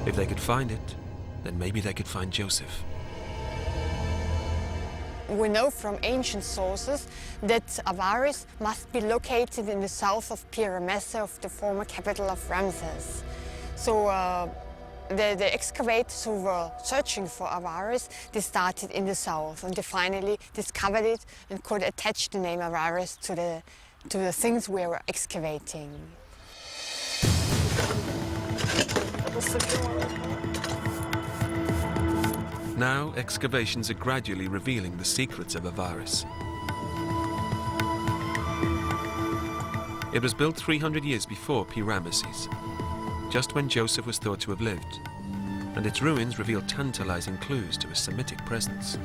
If they could find it, then maybe they could find Joseph. We know from ancient sources that Avaris must be located in the south of Pyramessa, of the former capital of Ramses. So the excavators who were searching for Avaris, they started in the south, and they finally discovered it and could attach the name Avaris to the things we were excavating. Now, excavations are gradually revealing the secrets of Avaris. It was built 300 years before Pi-Ramesses, just when Joseph was thought to have lived, and its ruins reveal tantalizing clues to a Semitic presence.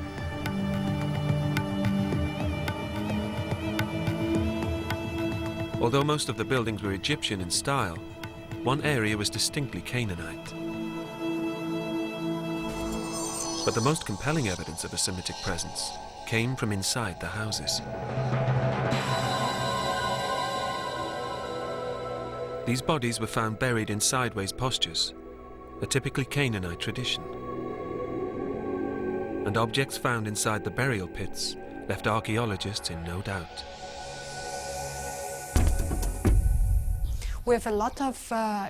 Although most of the buildings were Egyptian in style, one area was distinctly Canaanite. But the most compelling evidence of a Semitic presence came from inside the houses. These bodies were found buried in sideways postures, a typically Canaanite tradition. And objects found inside the burial pits left archaeologists in no doubt. We have a lot of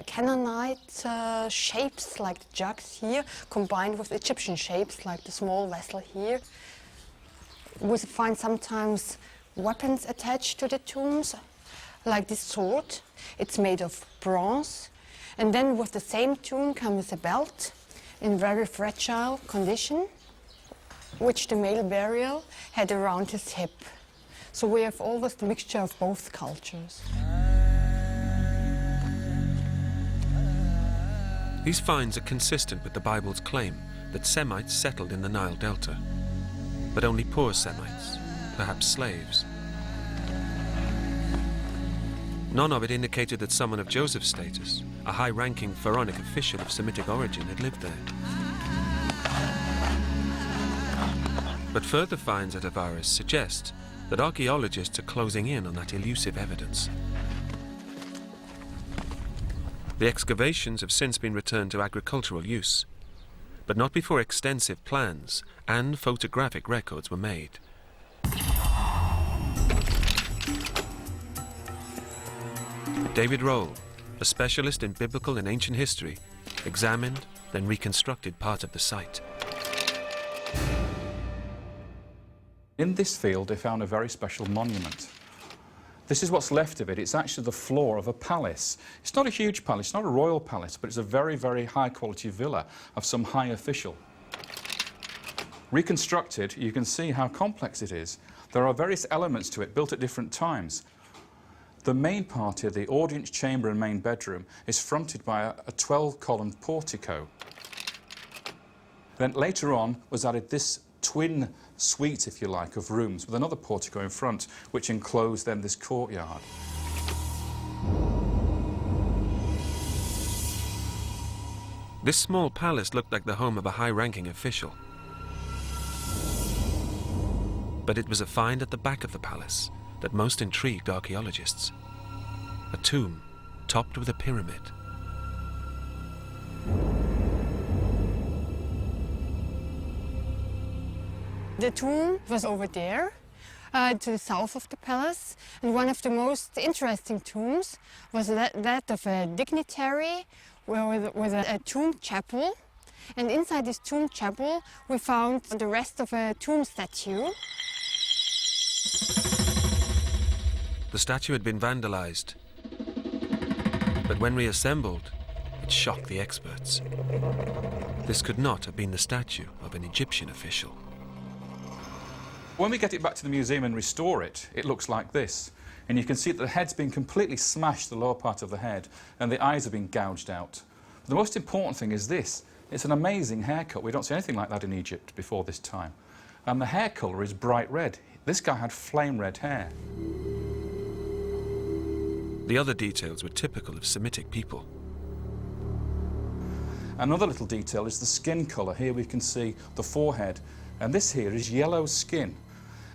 Canaanite shapes, like the jugs here, combined with Egyptian shapes, like the small vessel here. We find sometimes weapons attached to the tombs, like this sword. It's made of bronze. And then with the same tomb comes a belt in very fragile condition, which the male burial had around his hip. So we have always the mixture of both cultures. These finds are consistent with the Bible's claim that Semites settled in the Nile Delta, but only poor Semites, perhaps slaves. None of it indicated that someone of Joseph's status, a high-ranking pharaonic official of Semitic origin, had lived there. But further finds at Avaris suggest that archaeologists are closing in on that elusive evidence. The excavations have since been returned to agricultural use, but not before extensive plans and photographic records were made. David Roll, a specialist in biblical and ancient history, examined, then reconstructed part of the site. In this field, they found a very special monument. This is what's left of it. It's actually the floor of a palace. It's not a huge palace, it's not a royal palace, but it's a very, very high-quality villa of some high official. Reconstructed, you can see how complex it is. There are various elements to it, built at different times. The main part here, the audience chamber and main bedroom, is fronted by a 12-column portico. Then later on was added this twin suite, if you like, of rooms with another portico in front, which enclosed then this courtyard. This small palace looked like the home of a high-ranking official. But it was a find at the back of the palace that most intrigued archaeologists. A tomb topped with a pyramid. The tomb was over there, to the south of the palace, and one of the most interesting tombs was that of a dignitary with a tomb chapel. And inside this tomb chapel we found the rest of a tomb statue. The statue had been vandalized, but when reassembled, it shocked the experts. This could not have been the statue of an Egyptian official. When we get it back to the museum and restore it, it looks like this. And you can see that the head's been completely smashed, the lower part of the head, and the eyes have been gouged out. But the most important thing is this. It's an amazing haircut. We don't see anything like that in Egypt before this time. And the hair colour is bright red. This guy had flame red hair. The other details were typical of Semitic people. Another little detail is the skin colour. Here we can see the forehead, and this here is yellow skin.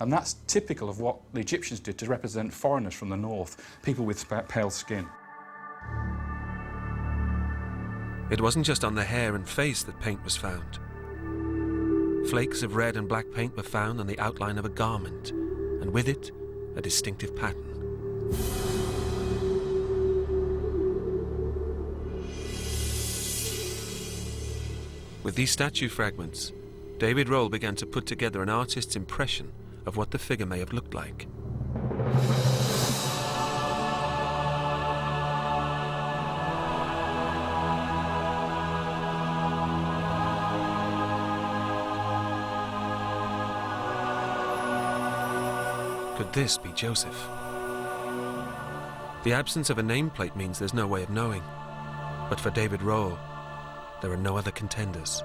And that's typical of what the Egyptians did to represent foreigners from the north, people with pale skin. It wasn't just on the hair and face that paint was found. Flakes of red and black paint were found on the outline of a garment, and with it, a distinctive pattern. With these statue fragments, David Rohl began to put together an artist's impression of what the figure may have looked like. Could this be Joseph? The absence of a nameplate means there's no way of knowing. But for David Rohl, there are no other contenders.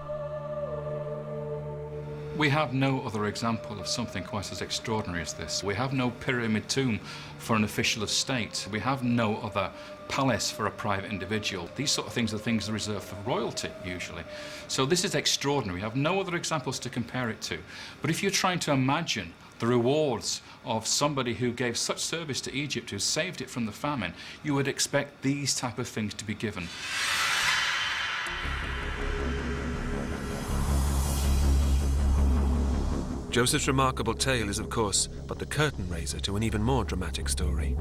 We have no other example of something quite as extraordinary as this. We have no pyramid tomb for an official of state. We have no other palace for a private individual. These sort of things are things reserved for royalty, usually. So this is extraordinary. We have no other examples to compare it to. But if you're trying to imagine the rewards of somebody who gave such service to Egypt, who saved it from the famine, you would expect these type of things to be given. Joseph's remarkable tale is, of course, but the curtain raiser to an even more dramatic story.